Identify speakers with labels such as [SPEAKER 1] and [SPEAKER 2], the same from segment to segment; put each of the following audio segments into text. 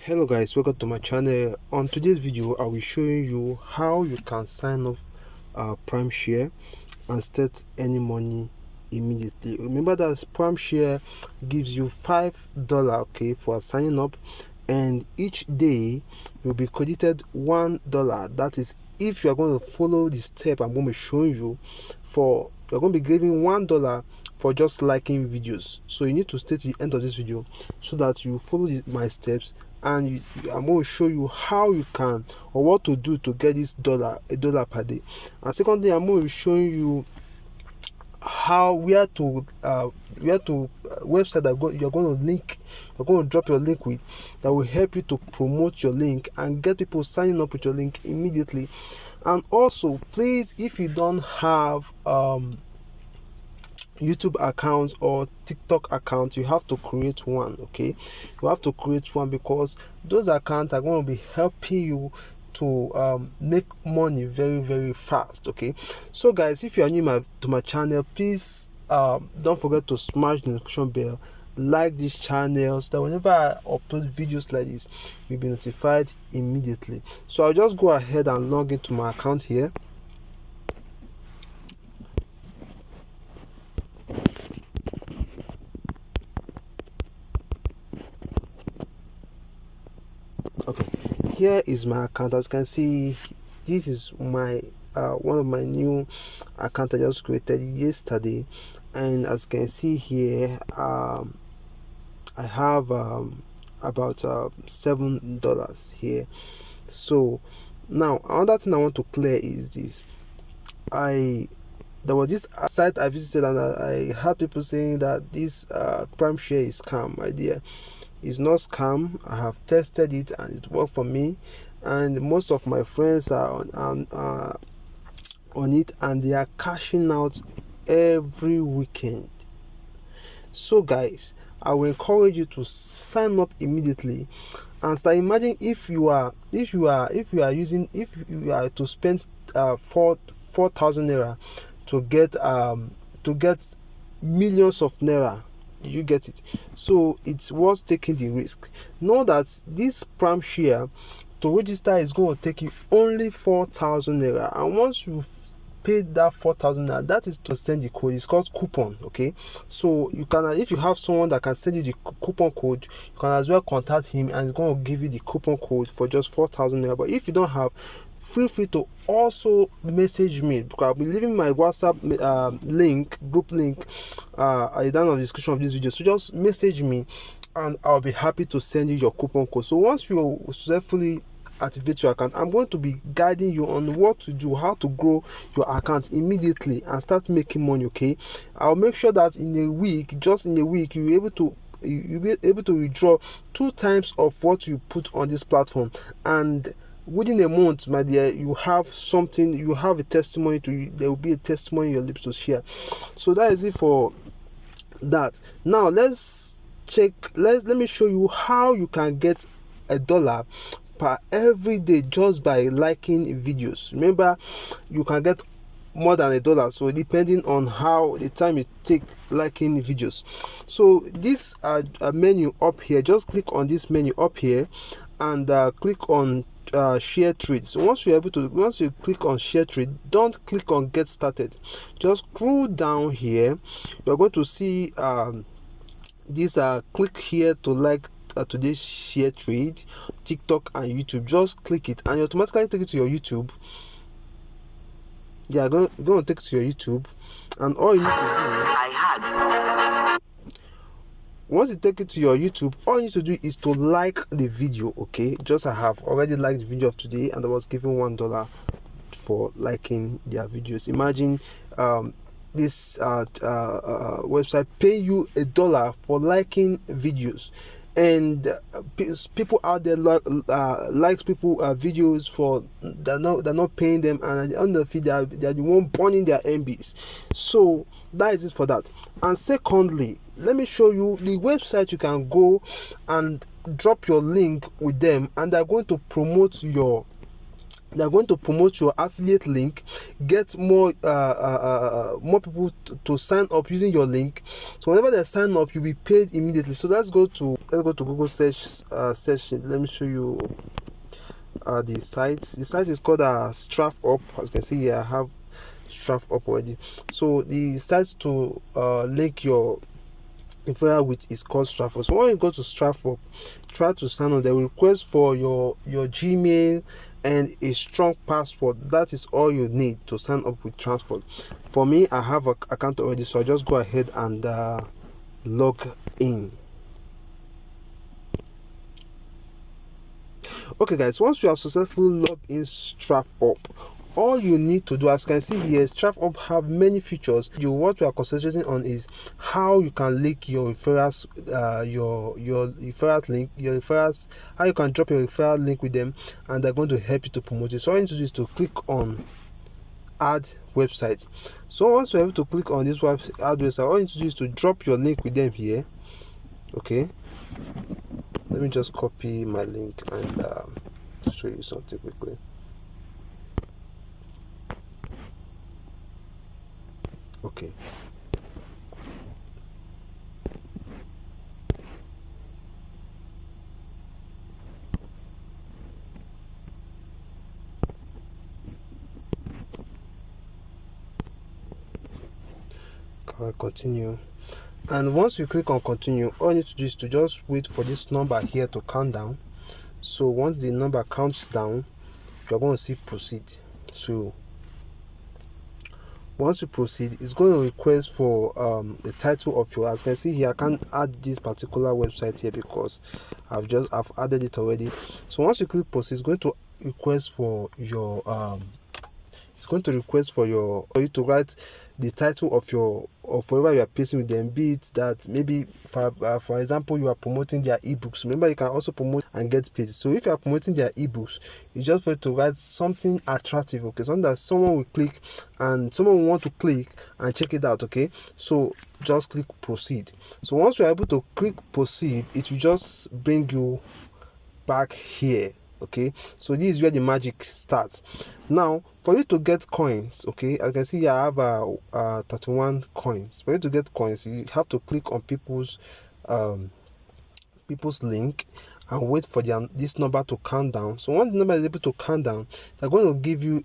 [SPEAKER 1] Hello guys, welcome to my channel. On today's video I will be showing you how you can sign up Primeshare and start any money immediately. Remember that Primeshare gives you $5 okay for signing up, and each day you'll be credited $1. That is, if you are going to follow the step I'm going to be showing you, you're going to be giving $1 for just liking videos. So you need to stay to the end of this video so that you follow my steps, and I'm going to show you how you can, or what to do to get this a dollar per day. And secondly, I'm going to be showing you where to website that you're going to drop your link with, that will help you to promote your link and get people signing up with your link immediately. And also, please, if you don't have YouTube accounts or TikTok accounts, you have to create one. Okay, you have to create one, because those accounts are going to be helping you to make money very fast. Okay, so guys, if you are new to my channel, please don't forget to smash the notification bell, like this channel, so that whenever I upload videos like this, you'll be notified immediately. So I'll just go ahead and log into my account here. Okay, here is my account. As you can see, this is my one of my new account I just created yesterday, and as you can see here, I have about $7 here. So now another thing I want to clear is this: there was this site I visited, and I heard people saying that this Primeshare is scam. My dear, it's not scam. I have tested it and it worked for me, and most of my friends are on it, and they are cashing out every weekend. So guys, I will encourage you to sign up immediately and start. Imagine if you are to spend 4,000 naira to get millions of naira. You get it? So it's worth taking the risk. Know that this Primeshare, to register, is going to take you only 4,000 naira, and once you've paid that 4,000 naira, that is to send the code. It's called coupon. Okay, so you can, if you have someone that can send you the coupon code, you can as well contact him, and he's going to give you the coupon code for just 4,000 naira. But if you don't have, feel free to also message me, because I'll be leaving my WhatsApp group link at the down of the description of this video. So just message me and I'll be happy to send you your coupon code. So once you successfully activate your account, I'm going to be guiding you on what to do, how to grow your account immediately and start making money. Okay, I'll make sure that just in a week you'll be able to withdraw 2 times of what you put on this platform, and within a month, my dear, you have something, you have a testimony there will be a testimony in your lips to share. So that is it for that. Now let me show you how you can get $1 per every day just by liking videos. Remember, you can get more than $1, so depending on how the time you take liking videos. So this menu up here, just click on this menu up here and click on share trade. So once you click on share trade, don't click on get started, just scroll down here. You're going to see this click here to like today's share trade, TikTok and YouTube. Just click it and you automatically take it to your YouTube. Yeah, going to take it to your YouTube, and all you need to do, once you take it to your YouTube, all you need to do is to like the video. Okay, just I have already liked the video of today, and I was given $1 for liking their videos. Imagine this website paying you $1 for liking videos, and people out there likes people videos for they're not paying them, and at the end of it, they're the one burning their MBs. So that is it for that. And secondly, let me show you the website you can go and drop your link with them, and they're going to promote your They are going to promote your affiliate link, get more people to sign up using your link. So whenever they sign up, you'll be paid immediately. So let's go to Google search. Let me show you the site. The site is called StrafUp. As you can see here, I have StrafUp already. So the site to link your referral with is called StrafUp. So when you go to StrafUp, try to sign up. They will request for your Gmail and a strong password. That is all you need to sign up with Transfer. For me, I have an account already, so I just go ahead and log in. Okay guys, once you have successfully logged in StrafUp, all you need to do, as you can see here, StrafUp have many features. What we are concentrating on is how you can link your referrals, your referral link, how you can drop your referral link with them, and they're going to help you to promote it. So all you need to do is to click on add website. So once you're able to click on this add website, all you need to do is to drop your link with them here. Okay, let me just copy my link and show you something quickly. Okay, continue. And once you click on continue, all you need to do is to just wait for this number here to count down. So once the number counts down, you're going to see proceed. So once you proceed, it's going to request for the title of your, as you can see here, I can't add this particular website here because I've added it already. So once you click proceed, it's going to request for your for you to write the title of whatever you are placing with them, be it that maybe for example you are promoting their ebooks. Remember, you can also promote and get paid. So if you are promoting their ebooks, it's just for you to write something attractive, okay, something that someone will click and someone will want to click and check it out. Okay, so just click proceed. So once you are able to click proceed, it will just bring you back here. Okay, so this is where the magic starts. Now for you to get coins, okay, as you can see here, I have 31 coins. For you to get coins, you have to click on people's link and wait for this number to count down. So once the number is able to count down, they're going to give you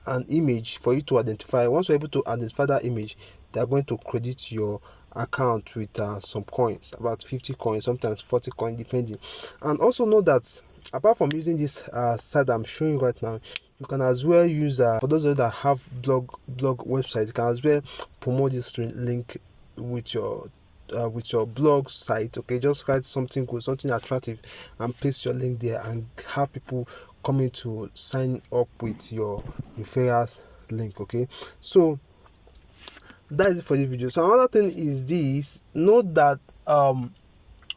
[SPEAKER 1] an image for you to identify. Once you're able to identify that image, they're going to credit your account with some coins, about 50 coins, sometimes 40 coins, depending. And also know that apart from using this site I'm showing right now, you can as well use for those of you that have blog website, you can as well promote this link with your blog site. Okay, just write something good, something attractive, and paste your link there and have people coming to sign up with your referrals link. Okay, so that is it for this video. So another thing is this: note that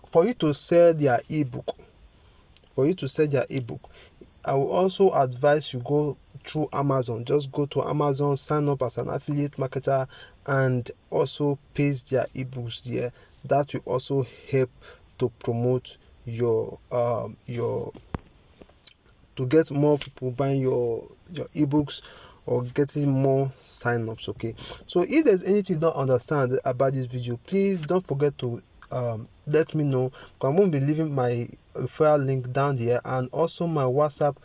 [SPEAKER 1] for you to sell their ebook, I will also advise you go through Amazon. Just go to Amazon, sign up as an affiliate marketer, and also paste their ebooks there. That will also help to promote your to get more people buying your ebooks or getting more sign-ups. Okay, so if there's anything you don't understand about this video, please don't forget to let me know. I'm going to be leaving my referral link down there and also my WhatsApp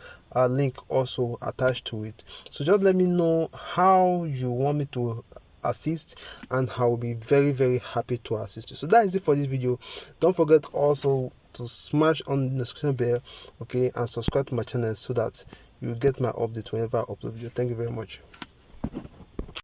[SPEAKER 1] link also attached to it. So just let me know how you want me to assist, and I will be very, very happy to assist you. So that is it for this video. Don't forget also to smash on the notification bell, okay, and subscribe to my channel so that you get my update whenever I upload video. Thank you very much.